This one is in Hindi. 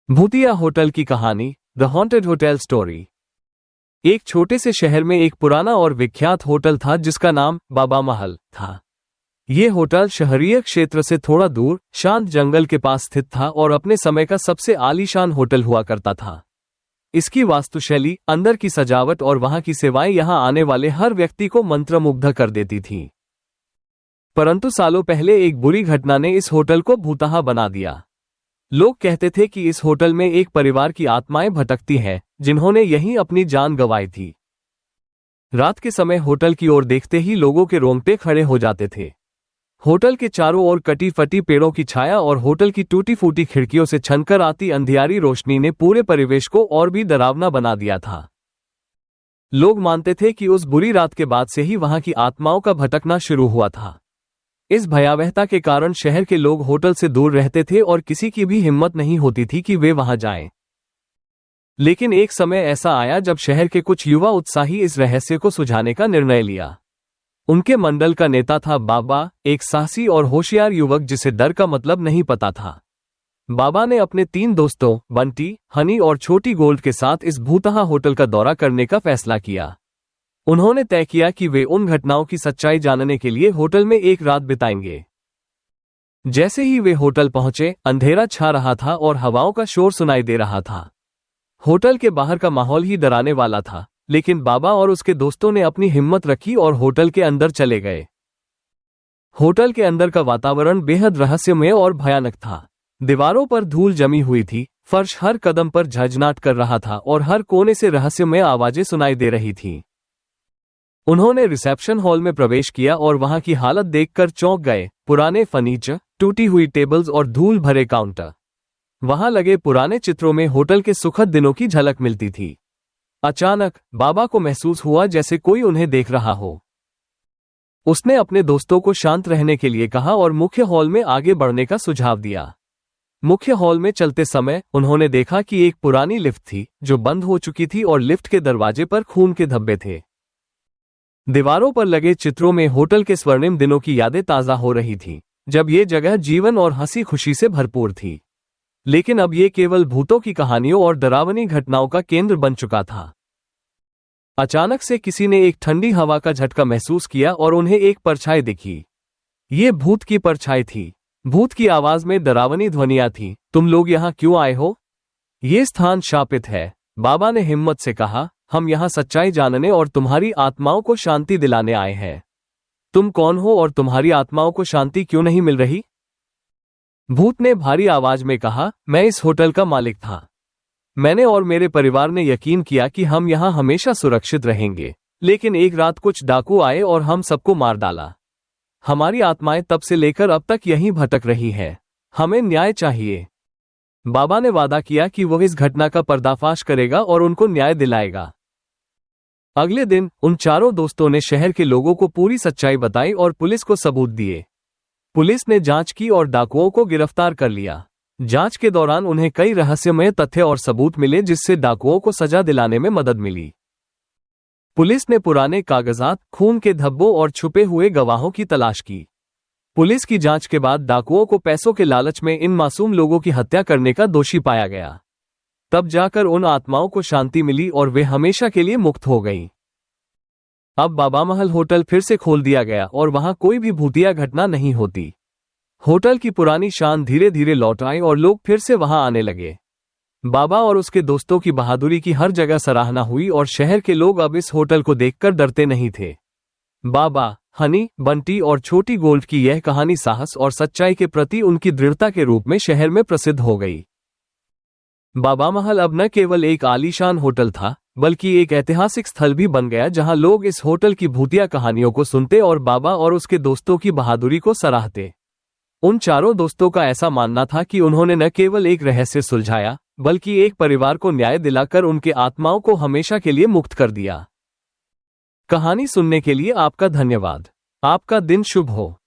भूतिया होटल की कहानी, द हॉन्टेड होटल स्टोरी। एक छोटे से शहर में एक पुराना और विख्यात होटल था जिसका नाम बाबा महल था। यह होटल शहरीय क्षेत्र से थोड़ा दूर शांत जंगल के पास स्थित था और अपने समय का सबसे आलीशान होटल हुआ करता था। इसकी वास्तुशैली, अंदर की सजावट और वहां की सेवाएं यहां आने वाले हर व्यक्ति को मंत्रमुग्ध कर देती थीं। परंतु सालों पहले एक बुरी घटना ने इस होटल को भूतहा बना दिया। लोग कहते थे कि इस होटल में एक परिवार की आत्माएं भटकती हैं, जिन्होंने यहीं अपनी जान गंवाई थी। रात के समय होटल की ओर देखते ही लोगों के रोंगटे खड़े हो जाते थे। होटल के चारों ओर कटी फटी पेड़ों की छाया और होटल की टूटी फूटी खिड़कियों से छनकर आती अंधियारी रोशनी ने पूरे परिवेश को और भी डरावना बना दिया था। लोग मानते थे कि उस बुरी रात के बाद से ही वहां की आत्माओं का भटकना शुरू हुआ था। इस भयावहता के कारण शहर के लोग होटल से दूर रहते थे और किसी की भी हिम्मत नहीं होती थी कि वे वहां जाएं। लेकिन एक समय ऐसा आया जब शहर के कुछ युवा उत्साही इस रहस्य को सुलझाने का निर्णय लिया। उनके मंडल का नेता था बाबा, एक साहसी और होशियार युवक जिसे डर का मतलब नहीं पता था। बाबा ने अपने 3 दोस्तों बंटी, हनी और छोटी गोल्ड के साथ इस भूतहा होटल का दौरा करने का फैसला किया। उन्होंने तय किया कि वे उन घटनाओं की सच्चाई जानने के लिए होटल में एक रात बिताएंगे। जैसे ही वे होटल पहुंचे, अंधेरा छा रहा था और हवाओं का शोर सुनाई दे रहा था। होटल के बाहर का माहौल ही डराने वाला था, लेकिन बाबा और उसके दोस्तों ने अपनी हिम्मत रखी और होटल के अंदर चले गए। होटल के अंदर का वातावरण बेहद रहस्यमय और भयानक था। दीवारों पर धूल जमी हुई थी, फर्श हर कदम पर झंझनाट कर रहा था और हर कोने से रहस्यमय आवाजें सुनाई दे रही थीं। उन्होंने रिसेप्शन हॉल में प्रवेश किया और वहां की हालत देखकर चौंक गए। पुराने फर्नीचर, टूटी हुई टेबल्स और धूल भरे काउंटर। वहां लगे पुराने चित्रों में होटल के सुखद दिनों की झलक मिलती थी। अचानक बाबा को महसूस हुआ जैसे कोई उन्हें देख रहा हो। उसने अपने दोस्तों को शांत रहने के लिए कहा और मुख्य हॉल में आगे बढ़ने का सुझाव दिया। मुख्य हॉल में चलते समय उन्होंने देखा कि एक पुरानी लिफ्ट थी जो बंद हो चुकी थी और लिफ्ट के दरवाजे पर खून के धब्बे थे। दीवारों पर लगे चित्रों में होटल के स्वर्णिम दिनों की यादें ताज़ा हो रही थीं, जब ये जगह जीवन और हंसी खुशी से भरपूर थी। लेकिन अब ये केवल भूतों की कहानियों और डरावनी घटनाओं का केंद्र बन चुका था। अचानक से किसी ने एक ठंडी हवा का झटका महसूस किया और उन्हें एक परछाई दिखी। ये भूत की परछाई थी। भूत की आवाज में डरावनी ध्वनियां थीं। तुम लोग यहाँ क्यों आए हो? ये स्थान शापित है, बाबा ने हिम्मत से कहा। हम यहाँ सच्चाई जानने और तुम्हारी आत्माओं को शांति दिलाने आए हैं। तुम कौन हो और तुम्हारी आत्माओं को शांति क्यों नहीं मिल रही? भूत ने भारी आवाज में कहा, मैं इस होटल का मालिक था। मैंने और मेरे परिवार ने यकीन किया कि हम यहाँ हमेशा सुरक्षित रहेंगे, लेकिन एक रात कुछ डाकू आए और हम सबको मार डाला। हमारी आत्माएं तब से लेकर अब तक यहीं भटक रही हैं। हमें न्याय चाहिए। बाबा ने वादा किया कि वह इस घटना का पर्दाफाश करेगा और उनको न्याय दिलाएगा। अगले दिन उन चारों दोस्तों ने शहर के लोगों को पूरी सच्चाई बताई और पुलिस को सबूत दिए। पुलिस ने जांच की और डाकुओं को गिरफ्तार कर लिया। जांच के दौरान उन्हें कई रहस्यमय तथ्य और सबूत मिले जिससे डाकुओं को सजा दिलाने में मदद मिली। पुलिस ने पुराने कागजात, खून के धब्बों और छुपे हुए गवाहों की तलाश की। पुलिस की जांच के बाद डाकुओं को पैसों के लालच में इन मासूम लोगों की हत्या करने का दोषी पाया गया। तब जाकर उन आत्माओं को शांति मिली और वे हमेशा के लिए मुक्त हो गईं। अब बाबा महल होटल फिर से खोल दिया गया और वहां कोई भी भूतिया घटना नहीं होती। होटल की पुरानी शान धीरे धीरे लौट आई और लोग फिर से वहां आने लगे। बाबा और उसके दोस्तों की बहादुरी की हर जगह सराहना हुई और शहर के लोग अब इस होटल को देखकर डरते नहीं थे। बाबा, हनी, बंटी और छोटी गोल्ड की यह कहानी साहस और सच्चाई के प्रति उनकी दृढ़ता के रूप में शहर में प्रसिद्ध हो गई। बाबा महल अब न केवल एक आलीशान होटल था, बल्कि एक ऐतिहासिक स्थल भी बन गया जहां लोग इस होटल की भूतिया कहानियों को सुनते और बाबा और उसके दोस्तों की बहादुरी को सराहते। उन चारों दोस्तों का ऐसा मानना था कि उन्होंने न केवल एक रहस्य सुलझाया, बल्कि एक परिवार को न्याय दिलाकर उनके आत्माओं को हमेशा के लिए मुक्त कर दिया। कहानी सुनने के लिए आपका धन्यवाद। आपका दिन शुभ हो।